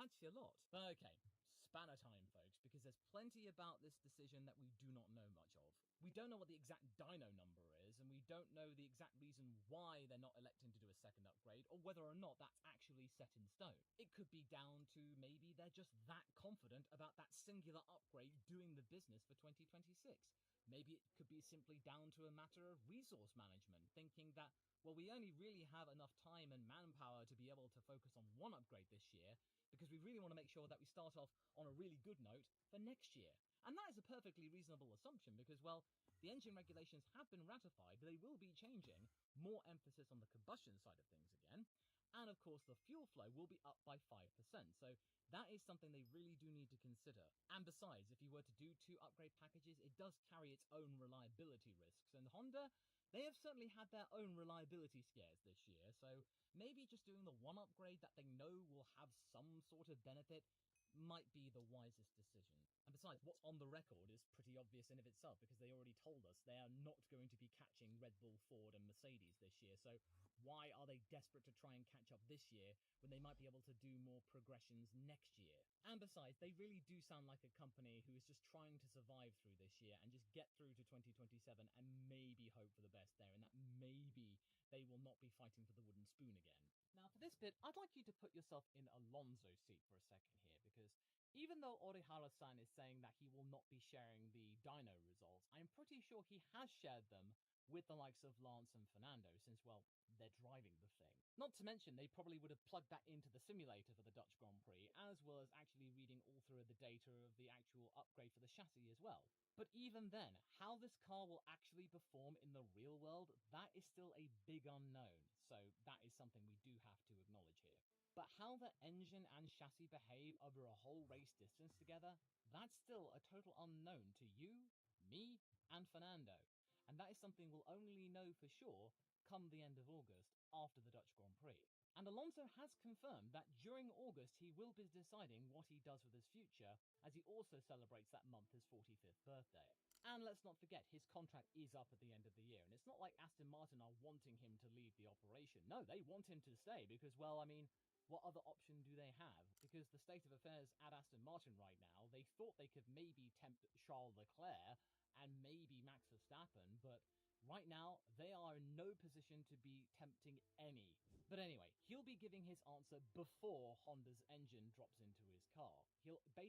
actually a lot. But okay, spanner time, folks, because there's plenty about this decision that we do not know much of. We don't know what the exact dyno number is, and we don't know the exact reason why they're not electing to do a second upgrade, or whether or not that's actually set in stone. It could be down to maybe they're just that confident about that singular upgrade doing the business for 2026. Maybe it could be simply down to a matter of resource management, thinking that, well, we only really have enough time and manpower to be able to focus on one upgrade this year, because we really want to make sure that we start off on a really good note for next year. And that is a perfectly reasonable assumption because, well, the engine regulations have been ratified, but they will be changing, more emphasis on the combustion side of things again, and of course the fuel flow will be up by 5%, so that is something they really do need to consider. And besides, if you were to do 2 upgrade packages, it does carry its own reliability risks, and Honda, they have certainly had their own reliability scares this year, so maybe just doing the 1 upgrade that they know will have some sort of benefit might be the wisest decision. And besides, what's on the record is pretty obvious in of itself, because they already told us they are not going to be catching Red Bull, Ford and Mercedes this year, so why are they desperate to try and catch up this year when they might be able to do more progressions next year? And besides, they really do sound like a company who is just trying to survive through this year and just get through to 2027 and maybe hope for the best there, and that maybe they will not be fighting for the wooden spoon again. Now for this bit, I'd like you to put yourself in Alonso's seat for a second here, because even though Orihara-san is saying that he will not be sharing the dyno results, I'm pretty sure he has shared them with the likes of Lance and Fernando, since, well, they're driving the thing. Not to mention, they probably would have plugged that into the simulator for the Dutch Grand Prix, as well as actually reading all through the data of the actual upgrade for the chassis as well. But even then, how this car will actually perform in the real world, that is still a big unknown, so that is something we do have to acknowledge here. But how the engine and chassis behave over a whole race distance together, that's still a total unknown to you, me, and Fernando. And that is something we'll only know for sure come the end of August, after the Dutch Grand Prix. And Alonso has confirmed that during August he will be deciding what he does with his future, as he also celebrates that month his 45th birthday. And let's not forget, his contract is up at the end of the year, and it's not like Aston Martin are wanting him to leave the operation. No, they want him to stay, because, well, I mean, what other option do they have? Because the state of affairs at Aston Martin right now, they thought they could maybe tempt Charles Leclerc and maybe Max Verstappen, but right now, they are in no position to be tempting any. But anyway, he'll be giving his answer before Honda's engine drops into his car. He'll basically